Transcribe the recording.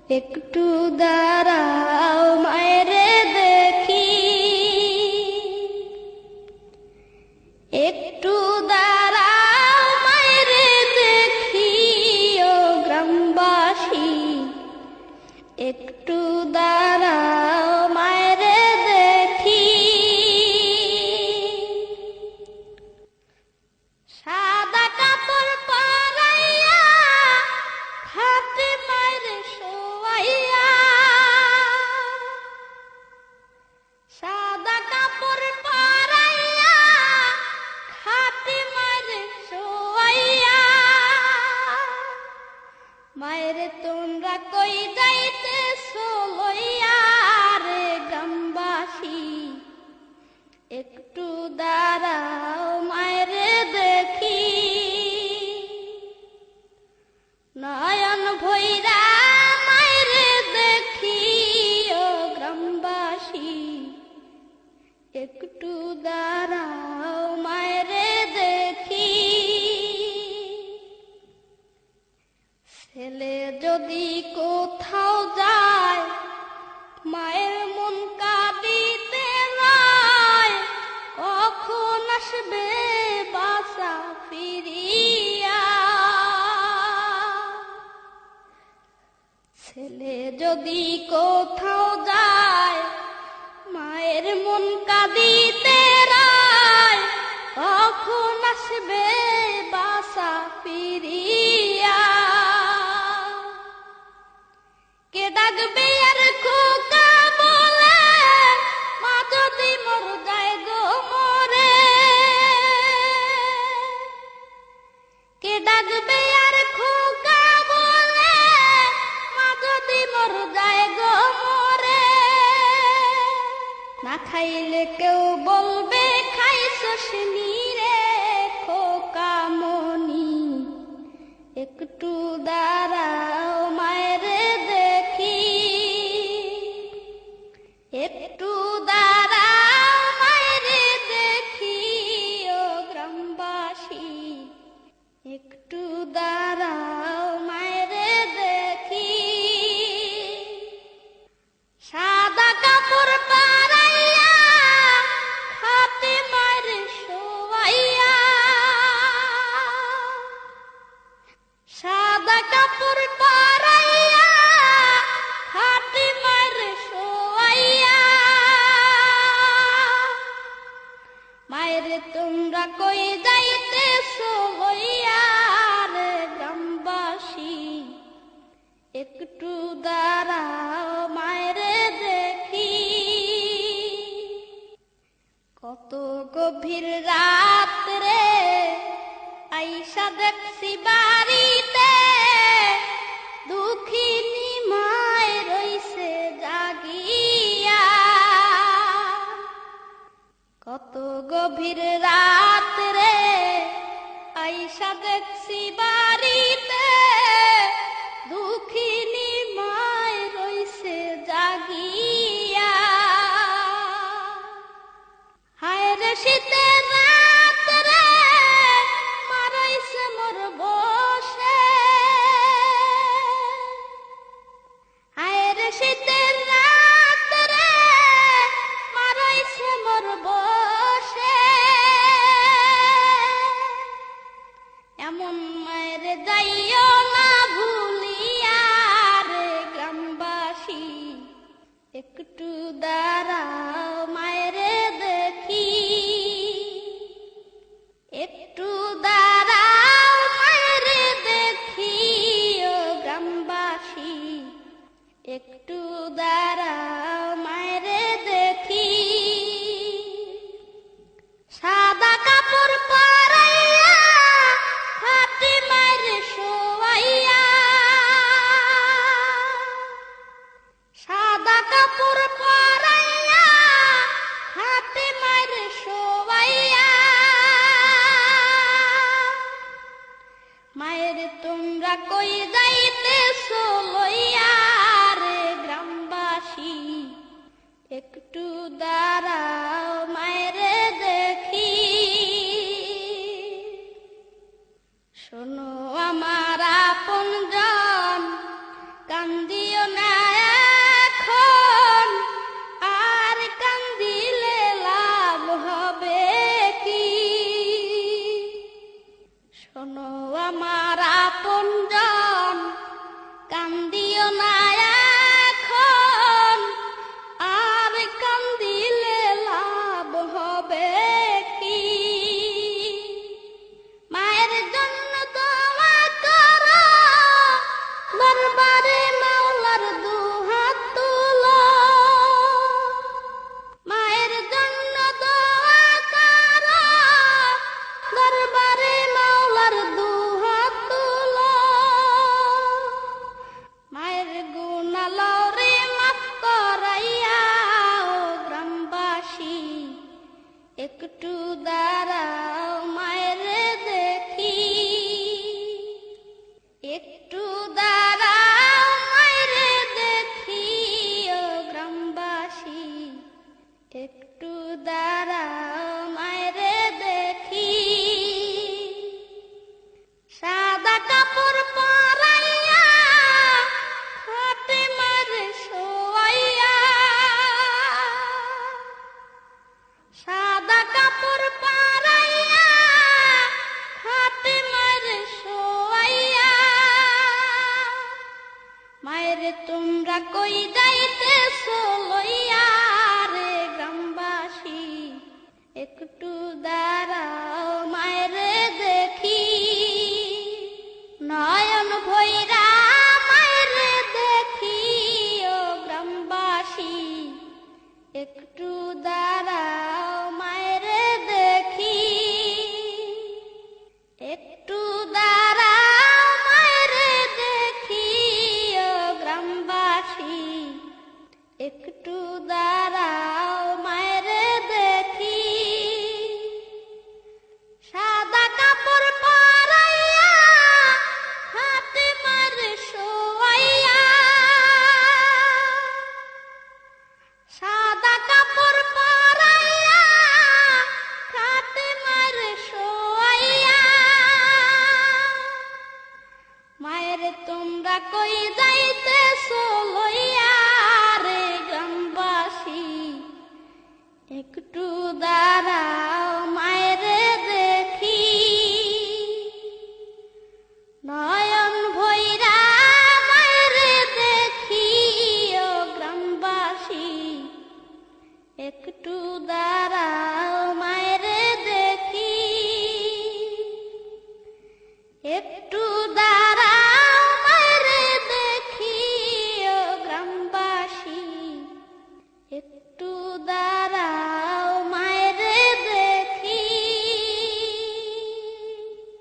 একটু দাঁড়াও মায়েরে দেখি, একটু দাঁড়াও মায়েরে দেখি ও গ্রামবাসী, একটু দাঁড়াও মায়েরে দেখি। সাদা কাপড় পরাইয়া খাটে মায়েরে শোয়াইয়া, সাদা কাপড় পরাইয়া খাটে মায়েরে শোয়াইয়া। মায়েরে তোমরা কই যাইতেছো লইয়া রে গ্রামবাসী, একটু দাঁড়াও মায়েরে দেখি। নয়ন ভৈরা মায়েরে দেখি ও গ্রামবাসী, একটু দাঁড়াও মায়েরে দেখি। ছেলে যদি কোথাও যায় মায়ের মন কাঁদিতে নয়, কখন আসবে বাসা ফিরিয়া। ছেলে যদি কোথাও যায় মায়ের মন কাঁদিতে নয়, কখন আসবে বাসা ফিরিয়া। কে ডাকবে আর খোকা বলে মা যদি মর যায় গো মরে। কে ডাকবে আর খোকা বলে মা যদি মর যায় গো মরে। না খাইলে কেউ বলবে খাইছস রে খোকা মনি, একটু দাঁড়াও মায়েরে দেখি। একটু দাঁড়াও মায়েরে দেখি ও গ্রামবাসী, একটু দাঁড়াও মায়েরে দেখি। সাদা কাপড় পরাইয়া খাটে মায়েরে শোয়াইয়া, সাদা কাপড় পরাইয়া খাটে মায়েরে শোয়াইয়া। মায়েরে তোমরা কই যাইতেছো লইয়া রে গ্রামবাসী, একটু দাঁড়াও মায়েরে দেখি। কত গভীর রাত রে আইসা দেখছি বাড়িতে, দুঃখিনী মায় রইছে জাগিয়া। কত গভীর রাত রে আইসা দেখছি বাড়িতে, দুঃখিনী মায় রইছে জাগিয়া। হায় রে শীতের রাত রে মা রইছে মোর বসে। হায় রে শীতের রাত রে মা রইছে মোর বসে। এমন মায়ের যাইও না ভুলিয়া রে গ্রামবাসী, একটু দাঁড়াও মায়েরে দেখি। একটু দাঁড়াও মায়েরে দেখি ও গ্রামবাসী, একটু দাঁড়াও মায়েরে দেখি। সাদা কাপড় পরাইয়া খাটে মায়েরে শোয়াইয়া, সাদা কাপড় পরাইয়া খাটে মায়েরে শোয়াইয়া। মায়ের তোমরা কই যাইতেছো লইয়া রে গ্রামবাসী, একটু দাঁড়াও মায়েরে দেখি। শোনো আমার আপনজন, কান্দিও না আমার আপনজন কান্দিও না এখন, আর কান্দিলে লাভ হবে কি? মায়ের জন্য দোয়া করো, দরবারে মাওলার দুহাত তুলো। মায়ের জন্য দোয়া করো, দরবারে মাওলার দুহাত তুলো। মায়ের গুনাহরে মাফ করাইয়া ও গ্রামবাসী, একটু দাঁড়াও মায়ের দেখি। একটু দাঁড়াও মায়ের দেখি ও গ্রামবাসী, একটু দাঁড়াও মায়ের দেখি। সাদা কাপড় পরাইয়া খাটে মারে শোয়াইয়া, সাদা কাপড় পরাইয়া খাটে মারে শোয়াইয়া। মায়ের তোমরা কই যাইতেছো লইয়া রে গ্রামবাসী, একটু দাঁড়াও মায়ের দেখি। নয়ন ভৈরা মায়ের দেখি ও গ্রামবাসী, একটু দাঁড়াও মায়ের দেখি। একটু দাঁড়াও মায়ের দেখি ও গ্রামবাসী, একটু দাঁড়াও মায়ের দেখি। সাদা কাপড় পরাইয়া হাতে মারে শোয়াইয়া, সাদা কাপড় পরাইয়া হাতে মারে শোয়াইয়া। মায়ের তোমরা কই যাইতেছো লইয়া রে গ্রামবাসী, একটু দাঁড়াও মায়ের দেখি। নয়ন ভৈরা মায়ের দেখি ও গ্রামবাসী, একটু দাঁড়াও মায়ের দেখি। একটু দাঁড়াও মায়ের দেখি ও গ্রামবাসী, একটু দাঁড়াও।